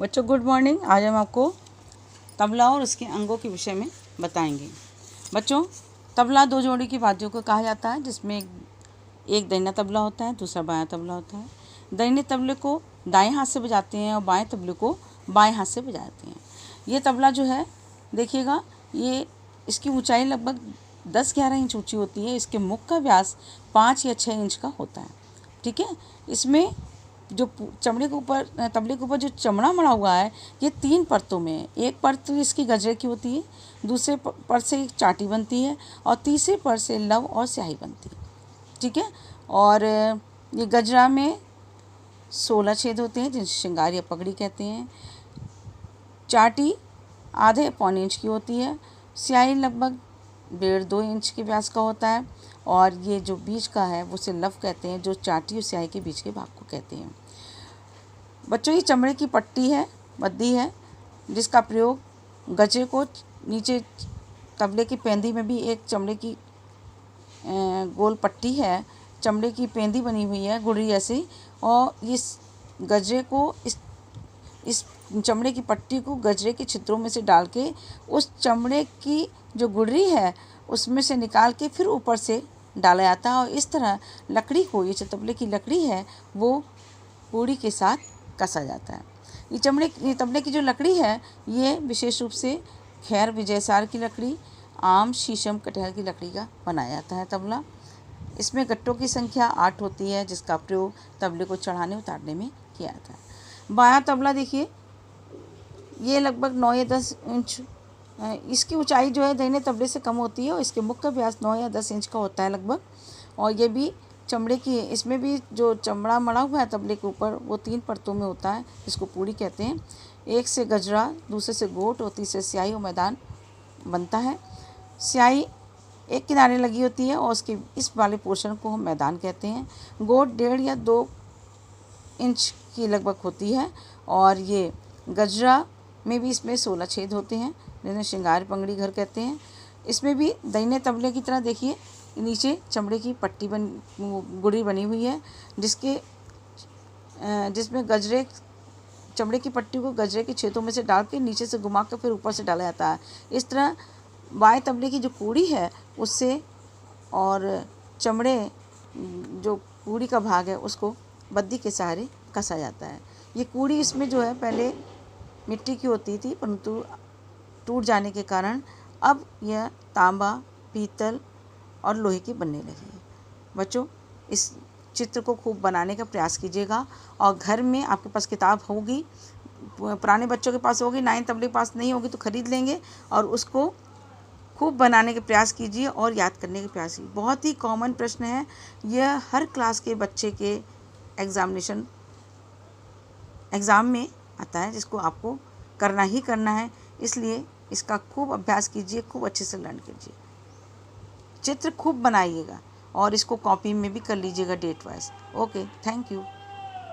बच्चों good morning. आज हम आपको तबला और उसके अंगों के विषय में बताएंगे। बच्चों, तबला दो जोड़ी की बाजों को कहा जाता है, जिसमें एक दाहिना तबला होता है, दूसरा बायां तबला होता है। दाहिने तबले को दाएं हाथ से बजाते हैं और बाएं तबले को बाएं हाथ से बजाते हैं। ये तबला जो है देखिएगा, ये इसकी ऊंचाई लगभग 10-11 इंच ऊंची होती है। इसके मुख का व्यास 5 या 6 इंच का होता है। ठीक है। इसमें जो चमड़े के ऊपर, तबले के ऊपर जो चमड़ा मड़ा हुआ है, ये 3 परतों में है। एक परत इसकी गजरे की होती है, दूसरे परत से एक चाटी बनती है और तीसरे परत से लव और स्याही बनती है। ठीक है। और ये गजरा में 16 छेद होते हैं, जिन्हें श्रृंगार या पगड़ी कहते हैं। चाटी आधे पौने इंच की होती है। स्याही लगभग 1.5-2 इंच के व्यास का होता है। और ये जो बीच का है उसे लव कहते हैं, जो चाटी और स्याही के बीच के भाग को कहते हैं। बच्चों, ये चमड़े की पट्टी है, बद्दी है, जिसका प्रयोग गजरे को नीचे तबले की पेंदी में भी एक चमड़े की गोल पट्टी है, चमड़े की पेंदी बनी हुई है गुड़री जैसी, और इस गजरे को इस चमड़े की पट्टी को गजरे के छिद्रों में से डाल के उस चमड़े की जो गुड़री है उसमें से निकाल के फिर ऊपर से डाला जाता है। और इस तरह लकड़ी को, ये जो तबले की लकड़ी है वो पूड़ी के साथ कसा जाता है। ये तबले की जो लकड़ी है ये विशेष रूप से खैर विजयसार की लकड़ी, आम, शीशम, कटहल की लकड़ी का बनाया जाता है तबला। इसमें गट्टों की संख्या 8 होती है, जिसका प्रयोग तबले को चढ़ाने उतारने में किया जाता है। बायां तबला देखिए, ये लगभग 9 या 10 इंच, इसकी ऊंचाई जो है दाहिने तबले से कम होती है और इसके मुख का व्यास 9 या 10 इंच का होता है लगभग। और ये भी चमड़े की है। इसमें भी जो चमड़ा मड़ा हुआ है तबले के ऊपर वो 3 परतों में होता है, जिसको पूड़ी कहते हैं। एक से गजरा, दूसरे से गोट और तीसरे स्याही और मैदान बनता है। स्याही एक किनारे लगी होती है और उसके इस वाले पोर्शन को हम मैदान कहते हैं। गोट 1.5 या 2 इंच की लगभग होती है। और ये गजरा में भी इसमें 16 छेद होते हैं, जिन्हें श्रृंगार पंगड़ी घर कहते हैं। इसमें भी दाहिने तबले की तरह देखिए, नीचे चमड़े की पट्टी गुड़ी बनी हुई है, जिसमें गजरे, चमड़े की पट्टी को गजरे के छेदों में से डाल के नीचे से घुमा कर फिर ऊपर से डाला जाता है। इस तरह बाएं तबले की जो पूड़ी है उससे और चमड़े जो पूड़ी का भाग है उसको बद्दी के सहारे कसा जाता है। ये कूड़ी इसमें जो है पहले मिट्टी की होती थी, परंतु टूट जाने के कारण अब यह तांबा, पीतल और लोहे की बनने लगी है। बच्चों, इस चित्र को खूब बनाने का प्रयास कीजिएगा और घर में आपके पास किताब होगी, पुराने बच्चों के पास होगी, 9 तबले के पास नहीं होगी तो ख़रीद लेंगे और उसको खूब बनाने के प्रयास कीजिए और याद करने के प्रयास कीजिए। बहुत ही कॉमन प्रश्न है, यह हर क्लास के बच्चे के एग्ज़ाम में आता है, जिसको आपको करना ही करना है। इसलिए इसका खूब अभ्यास कीजिए, खूब अच्छे से लर्न कीजिए, चित्र खूब बनाइएगा और इसको कॉपी में भी कर लीजिएगा date wise. Okay, thank you.